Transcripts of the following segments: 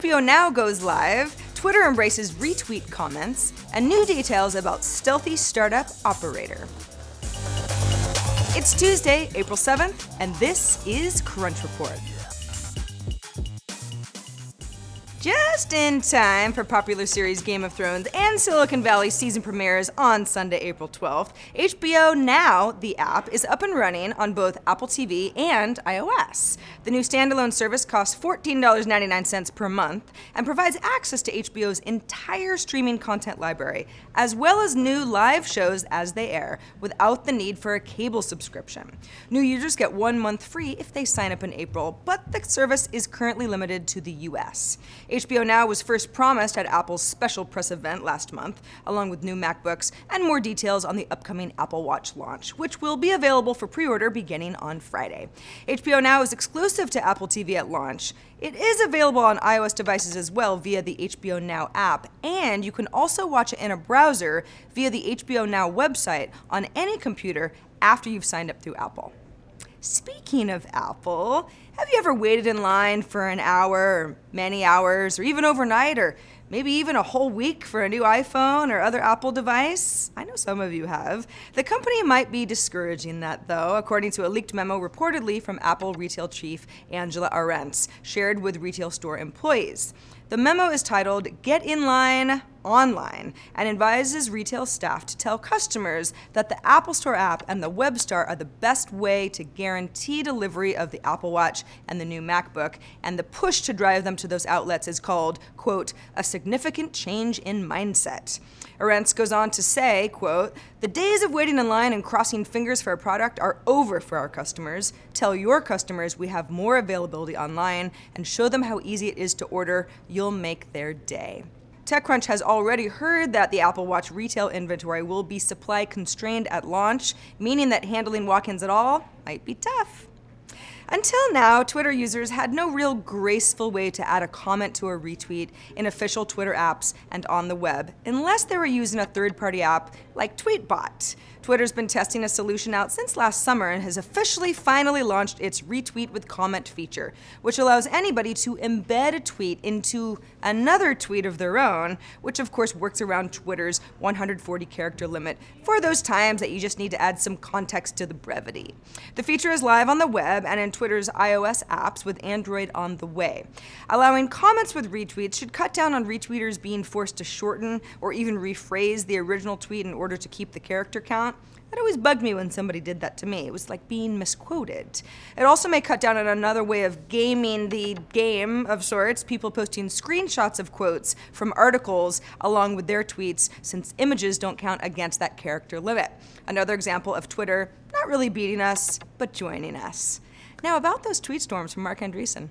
HBO Now goes live, Twitter embraces retweet comments, and new details about stealthy startup Operator. It's Tuesday, April 7th, and this is Crunch Report. Just in time for popular series Game of Thrones and Silicon Valley season premieres on Sunday, April 12th, HBO Now, the app, is up and running on both Apple TV and iOS. The new standalone service costs $14.99 per month and provides access to HBO's entire streaming content library, as well as new live shows as they air, without the need for a cable subscription. New users get 1 month free if they sign up in April, but the service is currently limited to the US. HBO Now was first promised at Apple's special press event last month, along with new MacBooks and more details on the upcoming Apple Watch launch, which will be available for pre-order beginning on Friday. HBO Now is exclusive to Apple TV at launch. It is available on iOS devices as well via the HBO Now app, and you can also watch it in a browser via the HBO Now website on any computer after you've signed up through Apple. Speaking of Apple, have you ever waited in line for an hour, or many hours, or even overnight, or maybe even a whole week for a new iPhone or other Apple device? I know some of you have. The company might be discouraging that, though, according to a leaked memo reportedly from Apple retail chief Angela Arendts, shared with retail store employees. The memo is titled, "Get in Line Online," and advises retail staff to tell customers that the Apple Store app and the web store are the best way to guarantee delivery of the Apple Watch and the new MacBook, and the push to drive them to those outlets is called, quote, "a significant change in mindset." Arendts goes on to say, quote, "The days of waiting in line and crossing fingers for a product are over for our customers. Tell your customers we have more availability online and show them how easy it is to order. You'll make their day." TechCrunch has already heard that the Apple Watch retail inventory will be supply constrained at launch, meaning that handling walk-ins at all might be tough. Until now, Twitter users had no real graceful way to add a comment to a retweet in official Twitter apps and on the web, unless they were using a third-party app like Tweetbot. Twitter's been testing a solution out since last summer and has officially finally launched its Retweet with Comment feature, which allows anybody to embed a tweet into another tweet of their own, which of course works around Twitter's 140-character limit for those times that you just need to add some context to the brevity. The feature is live on the web and in Twitter's iOS apps, with Android on the way. Allowing comments with retweets should cut down on retweeters being forced to shorten or even rephrase the original tweet in order to keep the character count. That always bugged me when somebody did that to me. It was like being misquoted. It also may cut down on another way of gaming the game of sorts, people posting screenshots of quotes from articles along with their tweets, since images don't count against that character limit. Another example of Twitter not really beating us, but joining us. Now about those tweet storms from Mark Andreessen.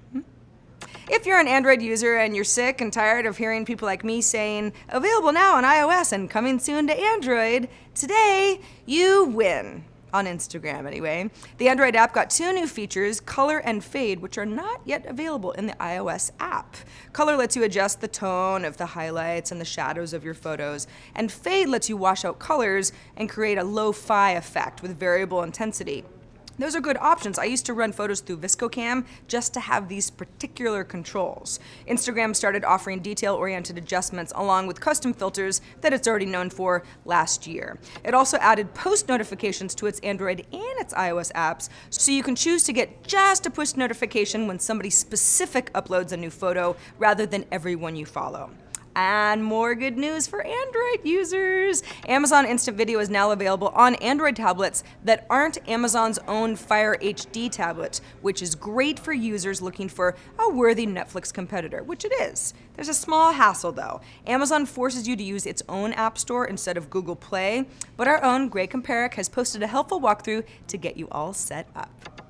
If you're an Android user and you're sick and tired of hearing people like me saying, "Available now on iOS and coming soon to Android," today you win. On Instagram, anyway. The Android app got 2 new features, Color and Fade, which are not yet available in the iOS app. Color lets you adjust the tone of the highlights and the shadows of your photos, and Fade lets you wash out colors and create a lo-fi effect with variable intensity. Those are good options. I used to run photos through ViscoCam just to have these particular controls. Instagram started offering detail-oriented adjustments along with custom filters that it's already known for last year. It also added post notifications to its Android and its iOS apps, so you can choose to get just a push notification when somebody specific uploads a new photo rather than everyone you follow. And more good news for Android users. Amazon Instant Video is now available on Android tablets that aren't Amazon's own Fire HD tablets, which is great for users looking for a worthy Netflix competitor, which it is. There's a small hassle though. Amazon forces you to use its own app store instead of Google Play, but our own Greg Komparek has posted a helpful walkthrough to get you all set up.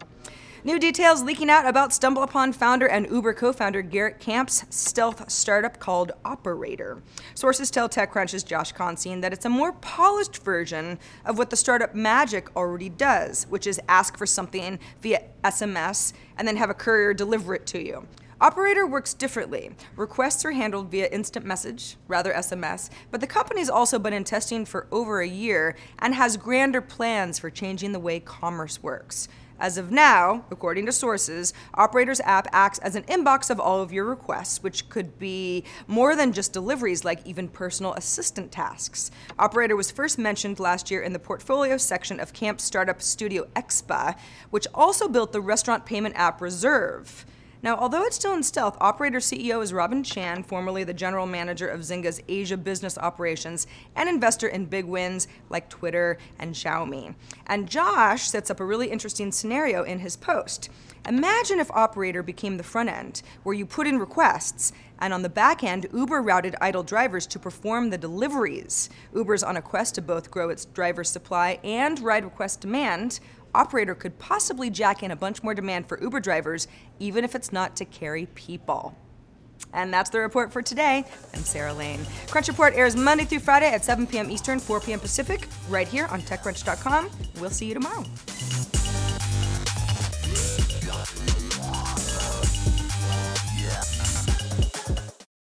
New details leaking out about StumbleUpon founder and Uber co-founder Garrett Camp's stealth startup called Operator. Sources tell TechCrunch's Josh Constein that it's a more polished version of what the startup Magic already does, which is ask for something via SMS and then have a courier deliver it to you. Operator works differently. Requests are handled via instant message, rather SMS, but the company's also been in testing for over a year and has grander plans for changing the way commerce works. As of now, according to sources, Operator's app acts as an inbox of all of your requests, which could be more than just deliveries, like even personal assistant tasks. Operator was first mentioned last year in the portfolio section of Camp startup Studio Expa, which also built the restaurant payment app Reserve. Now, although it's still in stealth, Operator CEO is Robin Chan, formerly the general manager of Zynga's Asia business operations and investor in big wins like Twitter and Xiaomi. And Josh sets up a really interesting scenario in his post. Imagine if Operator became the front end, where you put in requests, and on the back end, Uber routed idle drivers to perform the deliveries. Uber's on a quest to both grow its driver supply and ride request demand. Operator could possibly jack in a bunch more demand for Uber drivers, even if it's not to carry people. And that's the report for today. I'm Sarah Lane. Crunch Report airs Monday through Friday at 7 p.m. Eastern, 4 p.m. Pacific, right here on TechCrunch.com. We'll see you tomorrow.